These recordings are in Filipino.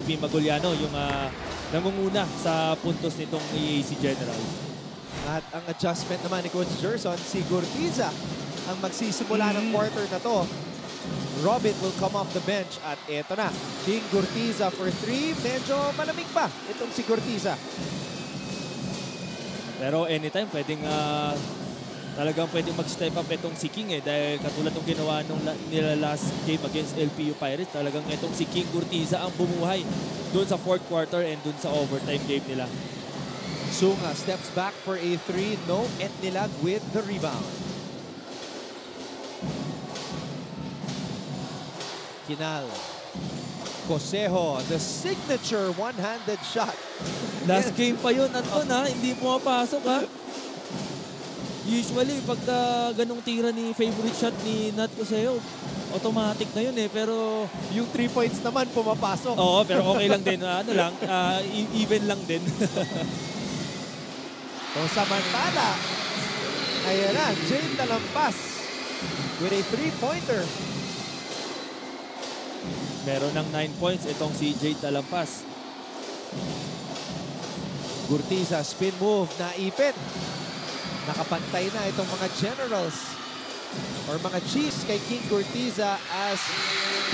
JP Maguliano yung nangunguna sa puntos nitong EAC Generals. At ang adjustment naman ni Coach Gerson, si Gurtiza ang magsisimula ng quarter na to. Robin will come off the bench at eto na. King Gurtiza for 3. Medyo malamig pa itong si Gurtiza. Pero anytime pwedeng talagang pwedeng mag-step up itong si King dahil katulad ng ginawa nila last game against LPU Pirates, talagang itong si King Gurtiza ang bumuhay doon sa fourth quarter and doon sa overtime game nila. Sunga steps back for a 3. No, Etnilag with the rebound. Kinal. Cosejo, the signature one-handed shot. Last game pa yun, Anton hindi pumapasok Usually, pagka ganong tira ni favorite shot ni Nat Cosejo, automatic na yun pero yung 3 points naman pumapasok. Oo, pero okay lang din. Even lang din. So, samantala, ayan na, Jane Talampas with a 3-pointer. Meron ng 9 points itong si Jade Talampas. Gurtiza, spin move, naipit. Nakapantay na itong mga Generals or mga Chiefs kay King Gurtiza as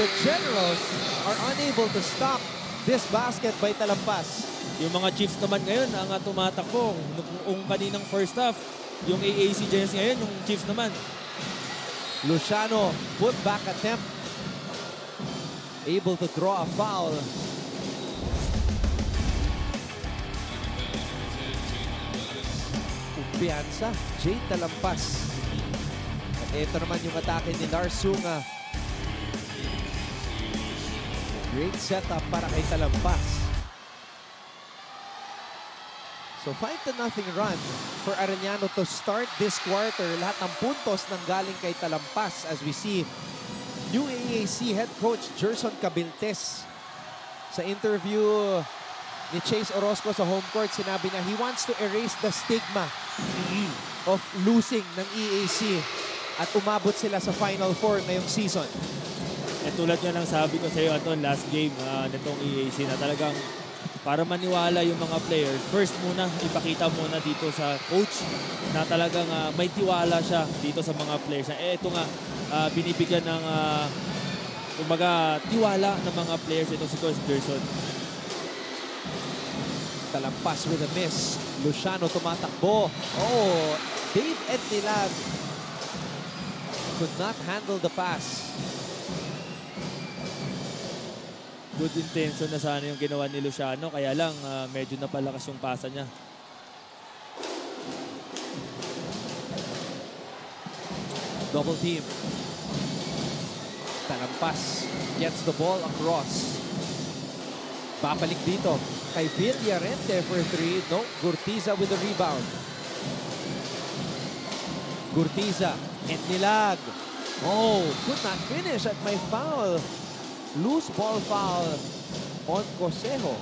the Generals are unable to stop this basket by Talampas. Yung mga Chiefs naman ngayon ang tumatakbo. Kung kaninang first half, yung AAC Giants ngayon, yung Chiefs naman. Luciano, put back attempt. Able to draw a foul. Kumpiyansa, Jade Talampas. At ito naman yung atake ni Lars Sunga. Great setup para kay Talampas. So 5-0 run for Arellano to start this quarter. Lahat ng puntos nanggaling kay Talampas as we see new AAC head coach Gerson Cabiltes. Sa interview ni Chase Orozco sa home court, sinabi na he wants to erase the stigma of losing ng EAC at umabot sila sa Final Four ngayong season. Tulad nga ng sabi ko sa iyo, Anton, last game nitong EAC na talagang para maniwala yung mga players, first muna, ipakita muna dito sa coach na talagang may tiwala siya dito sa mga players. Ito nga, binibigyan ng kumbaga tiwala ng mga players ito si Coach Gerson. Talampas with a miss. Luciano tumatakbo. Oh, Dave Etnilag could not handle the pass. Good intention na sana yung ginawa ni Luciano, kaya lang medyo napalakas yung pasa niya. Double team. Talampas gets the ball across. Babalik dito kay Villarente for 3. No, Gurtiza with the rebound. Gurtiza, Etnilag. Oh, could not finish at my foul. Loose ball foul on Cosejo.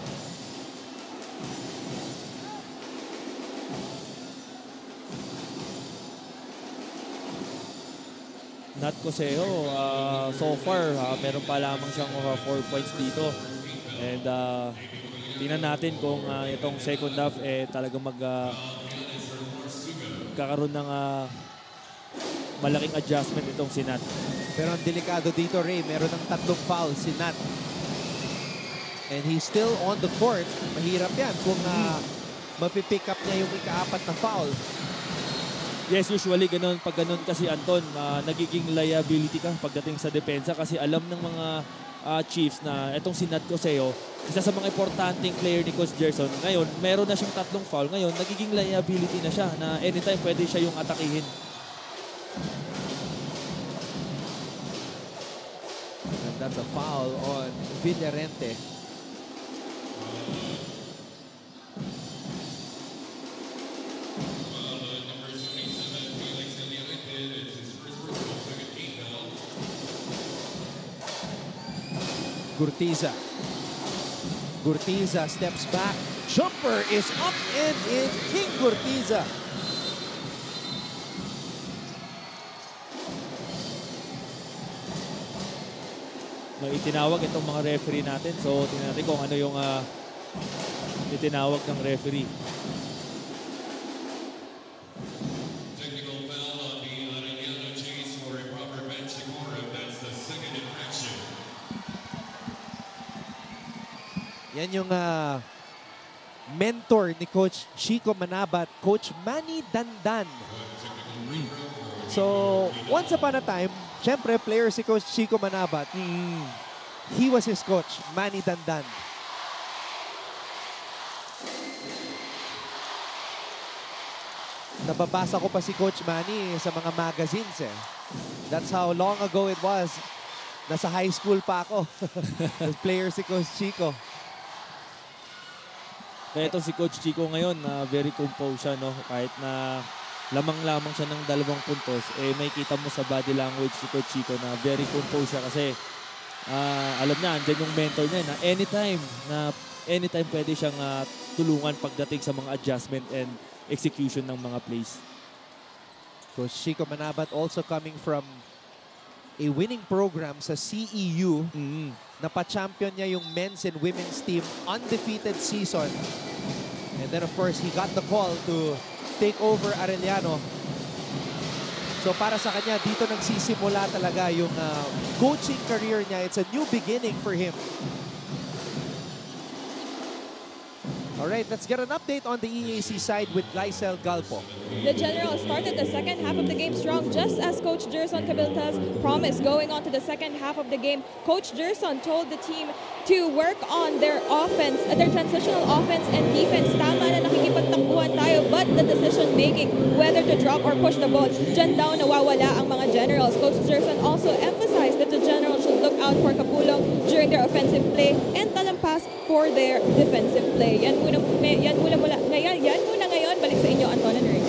Nat Cosejo, so far, meron pa lamang siyang 4 points dito. And tingnan natin kung itong second half talagang magkakaroon ng malaking adjustment itong si Nat. Pero ang delikado dito, Ray, meron ng 3 foul si Nat. And he's still on the court. Mahirap yan kung mapipick up niya yung ika-4 na foul. Yes, usually ganun. Pag ganun kasi, Anton, nagiging liability ka pagdating sa depensa kasi alam ng mga Chiefs na itong si Nat Cosejo, isa sa mga importanteng player ni Coach Gerson. Ngayon, meron na siyang 3 foul. Ngayon, nagiging liability na siya na anytime pwede siya yung atakihin. And that's a foul on Villarente. Gurtiza. Gurtiza steps back. Jumper is up and in. King Gurtiza. itinawag itong mga referee natin. So, tingnan natin kung ano yung itinawag ng referee. Technical foul on the Arellano Chiefs for improper bench decorum. That's the second infraction. Yan yung mentor ni Coach Chico Manabat, Coach Manny Dandan. So, once upon a time, syempre, player si Coach Chico Manabat. He was his coach, Manny Dandan. Nababasa ko pa si Coach Manny sa mga magazines eh. That's how long ago it was. Nasa high school pa ako. Player si Coach Chico. Kaya ito si Coach Chico ngayon, very composed siya, no? Kahit na lamang-lamang siya ng 2 puntos, may kita mo sa body language si Coach Chico na very composed siya kasi alam niya, andyan yung mentor niya na anytime pwede siyang tulungan pagdating sa mga adjustment and execution ng mga plays. Coach Chico Manabat also coming from a winning program sa CEU. Napa-champion niya yung men's and women's team, undefeated season. And then of course, he got the call to take over Arellano. So para sa kanya, dito nagsisimula talaga yung coaching career niya. It's a new beginning for him. All right, let's get an update on the EAC side with Glycel Galpo. The Generals started the second half of the game strong, just as Coach Gerson Cabiltas promised. Going on to the second half of the game, Coach Gerson told the team to work on their offense, their transitional offense and defense. Tama na nakikipagtakbuhan tayo, but the decision-making, whether to drop or push the ball, dyan daw nawawala ang mga Generals. Coach Gerson also emphasized that the Generals should look out for Kapulong during their offensive play and Talampas for their defensive play. Yan muna ngayon. Balik sa inyo, Anton and Rick.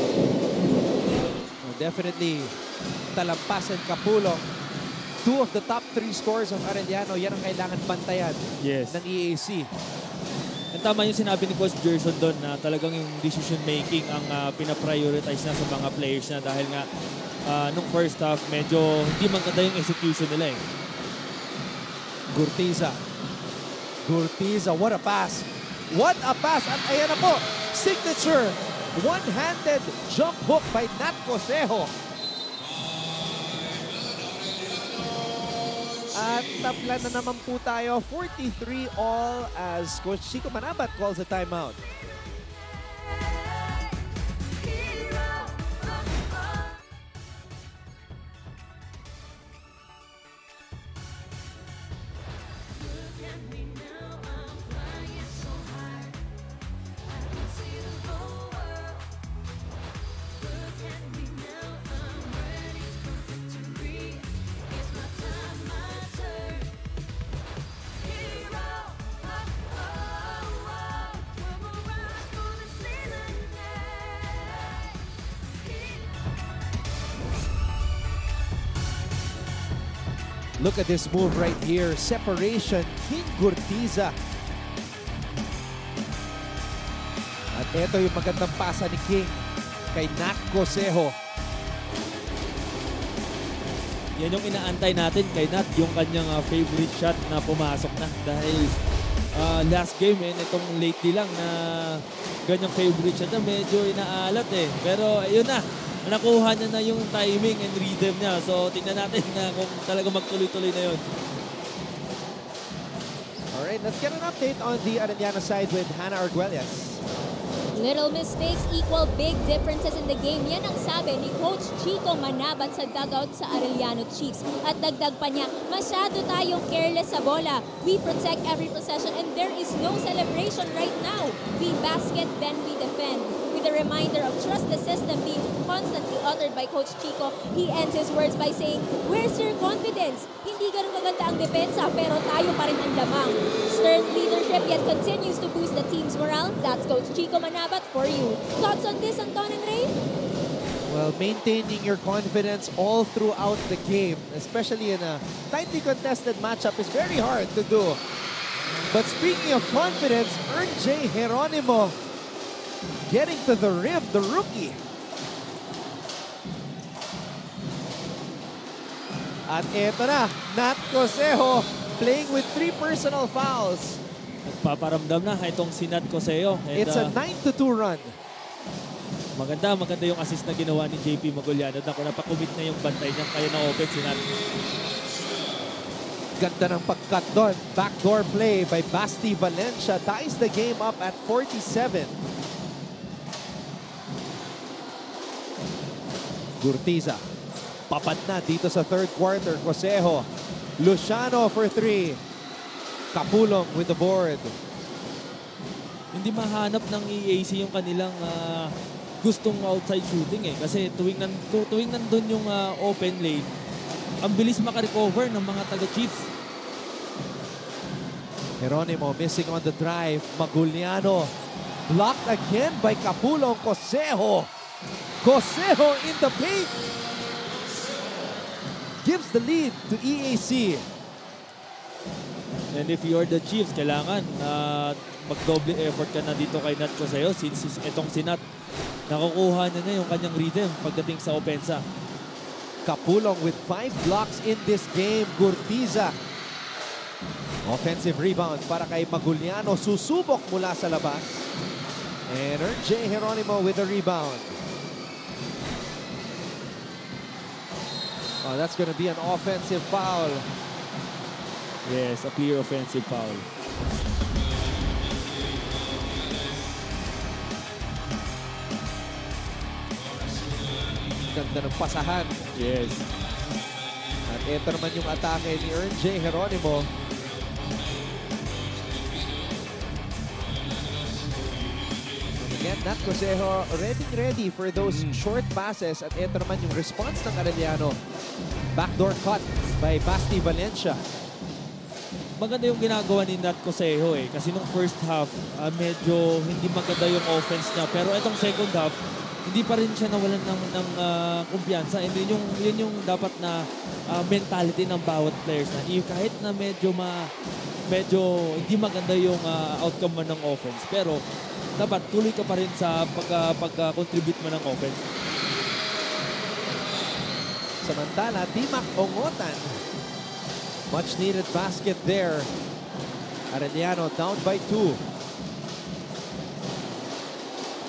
Definitely, Talampas and Kapulong, 2 of the top 3 scores of Arellano. Yan ang kailangan bantayan ng EAC. And tama yung sinabi ni Coach Gerson doon na talagang yung decision making ang pinaprioritize na sa mga players na dahil nga nung first half medyo hindi maganda yung execution nila eh. Gurtiza, what a pass. What a pass! At ayan na po, signature one-handed jump hook by Nat Cosejo. At tapla na naman po tayo, 43 all as Coach Chico Manabat calls a timeout. Look at this move right here. Separation, King Gurtiza. At ito yung magandang pasa ni King kay Nat Cosejo. Yan yung inaantay natin kay Nat, yung kanyang favorite shot na pumasok na. Dahil last game, itong lately lang na ganyang favorite shot na medyo inaalat eh. Pero ayun na. Nakuha niya na yung timing and rhythm niya. So, tingnan natin na kung talaga magtuloy-tuloy na yun. Alright, let's get an update on the Arellano side with Hannah Arguelles. Little mistakes equal big differences in the game. Yan ang sabi ni Coach Chico Manabat sa dugout sa Arellano Chiefs. At dagdag pa niya, masyado tayong careless sa bola. We protect every possession and there is no celebration right now. We basket, then we defend. With a reminder of trust the system being constantly uttered by Coach Chico, he ends his words by saying, "Where's your confidence? Hindi ganun maganda ang depensa pero tayo pa rin ang lamang." Stern leadership yet continues to boost the team's morale. That's Coach Chico Manabat for you. Thoughts on this, Anton and Ray? Well, maintaining your confidence all throughout the game, especially in a tightly contested matchup, is very hard to do. But speaking of confidence, J. Geronimo getting to the rim, the rookie. At eto na, Nat Cosejo playing with 3 personal fouls. Nagpaparamdam na itong si Nat Coseo. And, It's a 9-2 run. maganda yung assist na ginawa ni JP Maguliano. Napakumit na yung bantay niya. Kaya na-open si Nat. Ganda ng pag-cut doon. Backdoor play by Basti Valencia ties the game up at 47. Gurtiza. Papad na dito sa third quarter. Cosejo. Luciano for 3. Kapulong with the board. Hindi mahanap ng EAC yung kanilang gustong outside shooting eh. Kasi tuwing nandun yung open lane, ang bilis makarecover ng mga taga-Chiefs. Geronimo missing on the drive. Maguliano. Blocked again by Kapulong. Cosejo. Cosejo in the paint. Gives the lead to EAC. And if you're the Chiefs, kailangan magdoble effort ka na dito kay Nat Coseo since itong si Nat, nakukuha na yung kanyang rhythm pagdating sa opensa. Kapulong with 5 blocks in this game. Gurtiza. Offensive rebound para kay Maguliano. Susubok mula sa labas. And J. Geronimo with the rebound. Oh, that's going to be an offensive foul. Yes, a clear offensive foul. Ganda ng pasahan. Yes. At ito naman yung atake ni J. Geronimo. Again, Nat Cosejo ready for those short passes. At ito naman yung response ng Arellano. Backdoor cut by Basti Valencia. Maganda yung ginagawa ni Nat Coseo eh. Kasi nung first half, medyo hindi maganda yung offense niya. Pero itong second half, hindi pa rin siya nawalan ng kumpiyansa. And yun yung dapat na mentality ng bawat players na kahit na medyo hindi maganda yung outcome mo ng offense. Pero dapat tuloy ka pa rin sa pagka-contribute mo ng offense. Samantala, Timac Ongotan. Much needed basket there. Arellano down by 2.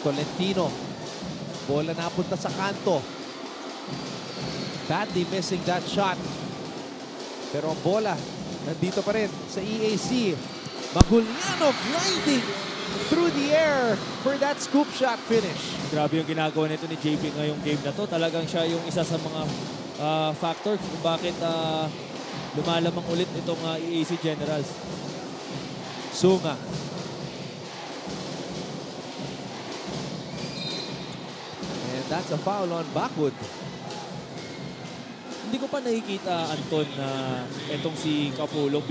Tolentino. Bola napunta sa kanto. Badly missing that shot. Pero ang bola nandito pa rin sa EAC. Maguliano gliding through the air for that scoop shot finish. Grabe yung ginagawa nito ni JP ngayong game na to. Talagang siya yung isa sa mga factor kung bakit lumalamang ulit itong EAC Generals. Sunga. And that's a foul on Backwood. Hindi ko pa nakikita, Anton, na itong si Kapulong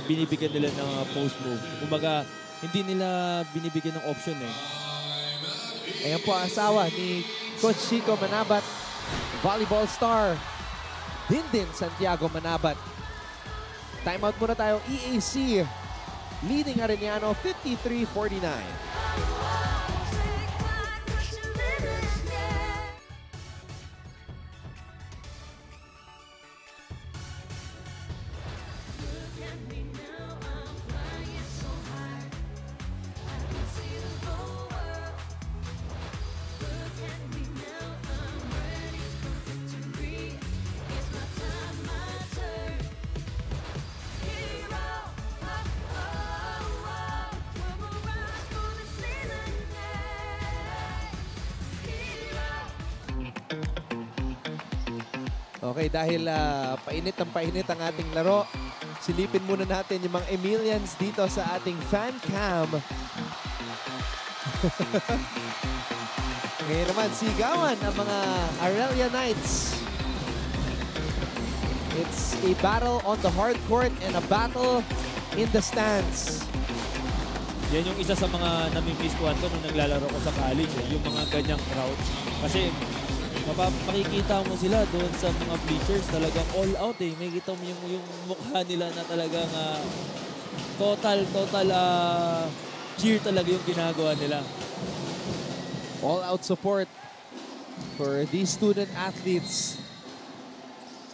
binibigyan nila ng post move. Kumbaga, hindi nila binibigyan ng option eh. Ayan po ang asawa ni Coach Chico Manabat, volleyball star. Dindin Santiago Manabat. Timeout muna tayo. EAC leading Arellano 53-49. Okay, dahil painit ang ating laro, silipin muna natin yung mga Emilians dito sa ating fan cam. Ngayon naman, sigawan ang mga Aurelia Knights. It's a battle on the hard court and a battle in the stands. Yan yung isa sa mga namimiss ko, Anton, nung naglalaro ko sa college. Yung mga ganyang crowd. Kasi makikita mo sila doon sa mga bleachers, talagang all out eh. May kita mo yung mukha nila na talagang total cheer talaga yung ginagawa nila. All out support for these student athletes.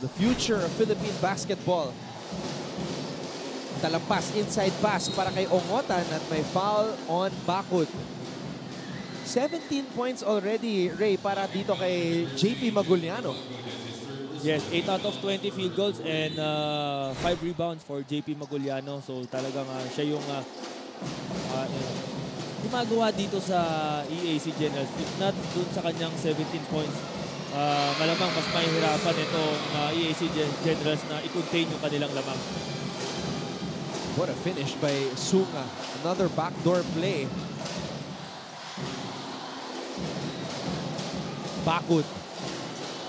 The future of Philippine basketball. Talampas, inside pass para kay Ongotan at may foul on Bakut. 17 points already, Ray, para dito kay JP Maguliano. Yes, 8 out of 20 field goals and 5 rebounds for JP Maguliano. So talagang siya yung gumagawa dito sa EAC Generals. If not dun sa kanyang 17 points, malamang mas mahihirapan itong EAC Generals na i-contain yung kanilang lamang. What a finish by Sunga. Another backdoor play. Bakut.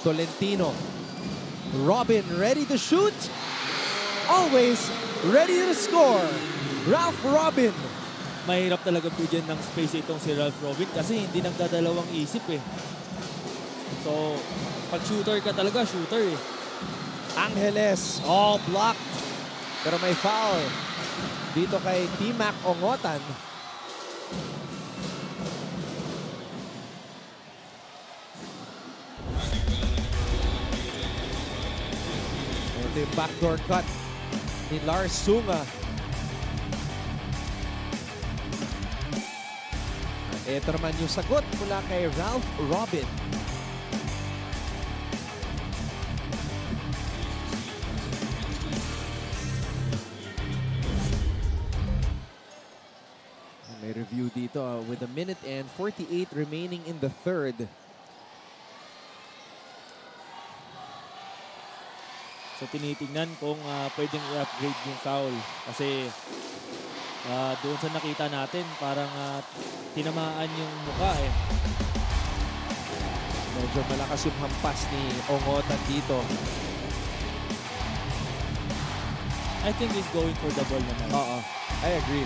Tolentino. Robin ready to shoot. Always ready to score. Ralph Robin. Mahirap talaga bigyan ng space itong si Ralph Robin kasi hindi nagdadalawang isip eh. So, pag shooter ka talaga, shooter eh. Angeles. All blocked. Pero may foul dito kay T-Mac Ongotan. Ito yung backdoor cut ni Lars Sunga. Ito naman yung sagot mula kay Ralph Robin. May review dito with a minute and 48 remaining in the third. So tinitingnan kung pwedeng i-upgrade yung foul. Kasi doon sa nakita natin, parang tinamaan yung mukha eh. Medyo malakas yung hampas ni Ongotan dito. I think he's going for the ball naman. Oo, I agree.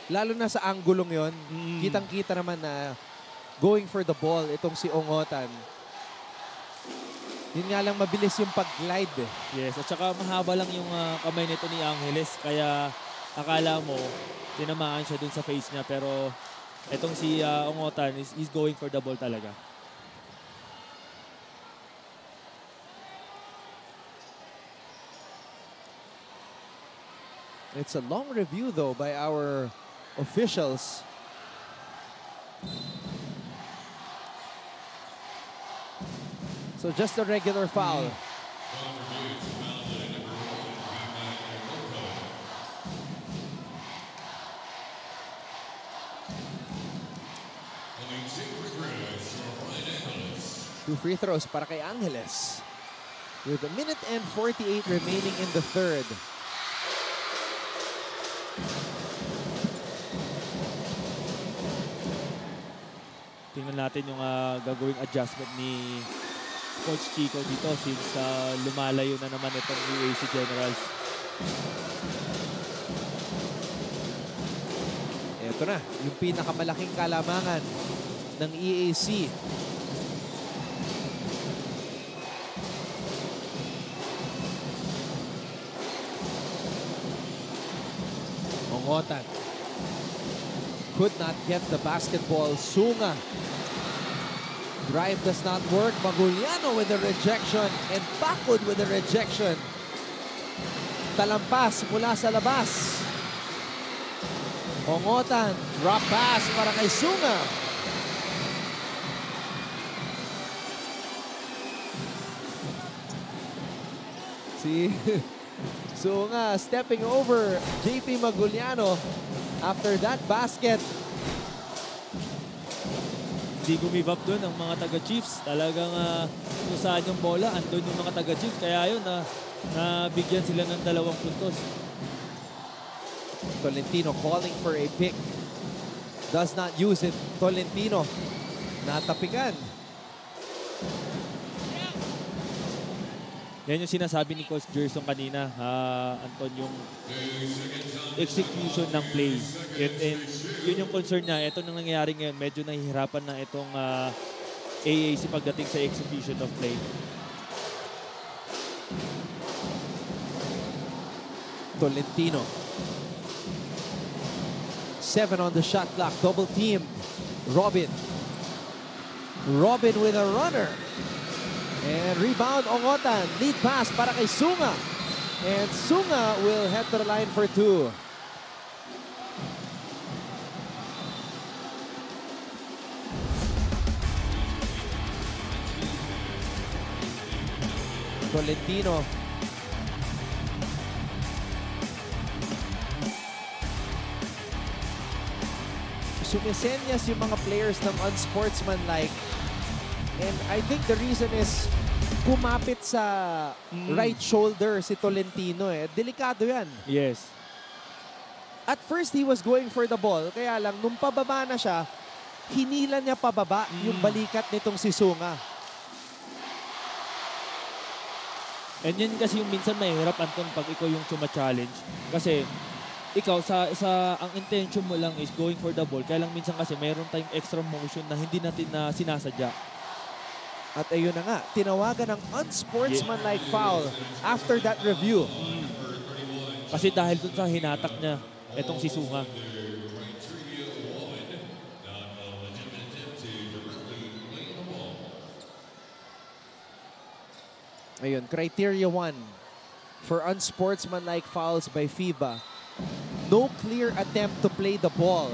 Lalo na sa anggulong yon, kitang-kita naman na going for the ball itong si Ongotan. Yun nga lang mabilis yung pag-glide eh. Yes, at saka mahaba lang yung kamay nito ni Angeles. Kaya akala mo, tinamaan siya dun sa face niya. Pero itong si Ongotan is going for the ball talaga. It's a long review though by our officials. So just a regular foul. Two free throws para kay Angeles. With a minute and 48 remaining in the third. Tingnan natin yung gagawing adjustment ni Coach Chico dito since lumalayo na naman itong EAC Generals. Ito na, yung pinakamalaking kalamangan ng EAC. Ongotan could not get the basketball. Sunga. Drive does not work. Maguliano with a rejection and Bakut with a rejection. Talampas mula sa labas. Ongotan, drop pass para kay Sunga. Si Sunga stepping over JP Maguliano after that basket. Hindi gumive up doon ang mga taga-Chiefs. Talagang kung saan yung bola, andun yung mga taga-Chiefs. Kaya yun, nabigyan sila ng 2 puntos. Tolentino calling for a pick. Does not use it. Tolentino natapikan. Yan yung sinasabi ni Coach Gerson kanina, Anton, yung execution ng play. And yun yung concern niya. Ito nang nangyayari ngayon, medyo nahihirapan na itong AAC pagdating sa execution of play. Tolentino. 7 on the shot clock. Double team. Robin. Robin with a runner. And rebound, Ongotan. Lead pass para kay Sunga. And Sunga will head to the line for 2. Tolentino. Sumisenyas yung mga players ng unsportsmanlike. And I think the reason is kumapit sa right shoulder si Tolentino eh. Delikado yan. Yes. At first, he was going for the ball. Kaya lang, nung pababa na siya, hinila niya pababa yung balikat nitong si Sunga. And yan kasi yung minsan mahirap, Anton, pag ikaw yung challenge. Kasi ikaw, ang intention mo lang is going for the ball. Kaya lang minsan kasi mayroon tayong extra motion na hindi natin na sinasadya. At ayun na nga, tinawagan ng unsportsmanlike foul after that review. Kasi dahil dun sa hinatak niya, etong si Sunga. Ayun, criteria 1 for unsportsmanlike fouls by FIBA. No clear attempt to play the ball.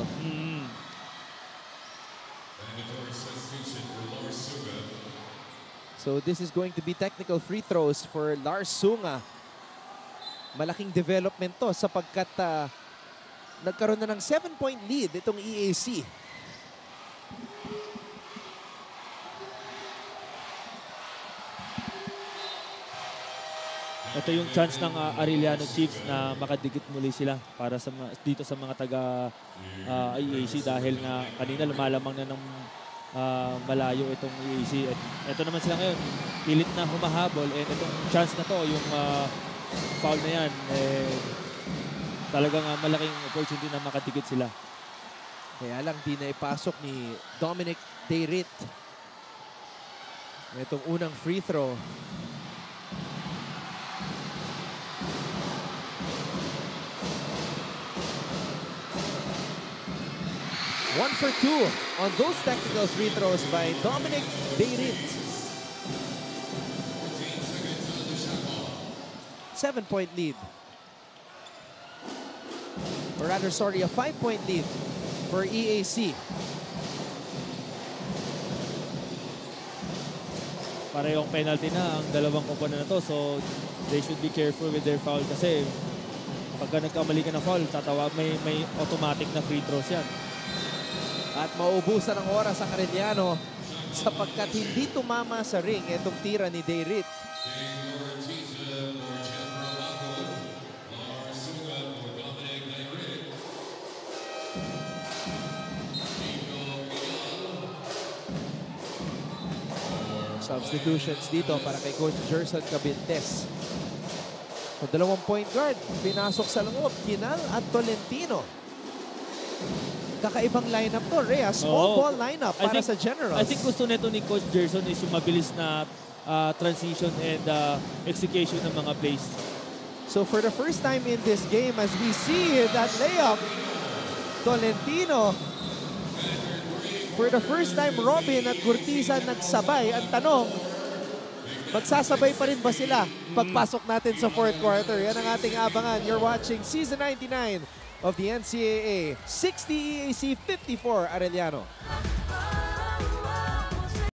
So this is going to be technical free throws for Lars Sunga. Malaking development to sapagkat nagkaroon na ng 7-point lead itong EAC. Ito yung chance ng Arellano Chiefs na makadikit muli sila para dito sa mga taga EAC dahil nga kanina lumalamang na ng malayo itong EAC. At ito naman sila ngayon, pilit na humahabol and itong chance na to, yung foul na yan, talagang malaking opportunity na makadikit sila. Kaya lang di na ipasok ni Dominic Deirit. Itong unang free throw. One for 2 on those technical free throws by Dominic Deirit. 7-point lead. Or rather, sorry, a 5-point lead for EAC. Parehong penalty na ang dalawang koponan na to, so they should be careful with their foul kasi pagka nagkamali ka na foul, may automatic na free throws yan. At maubusan ng oras ang Arellano sapagkat hindi tumama sa ring itong tira ni Deirit. Substitutions dito para kay Coach Gerson Cabiltes. So, 2 point guard, pinasok sa loob, Kinal at Tolentino. Kakaibang lineup to, Rhea. Small ball lineup para sa Generals. I think gusto nito ni Coach Gerson is yung mabilis na transition and execution ng mga plays. So for the first time in this game, as we see that layup, Tolentino. For the first time, Robin at Gurtiza nagsabay. Ang tanong, magsasabay pa rin ba sila pagpasok natin sa fourth quarter? Yan ang ating abangan. You're watching Season 99 of the NCAA. 60 EAC, 54 Arellano.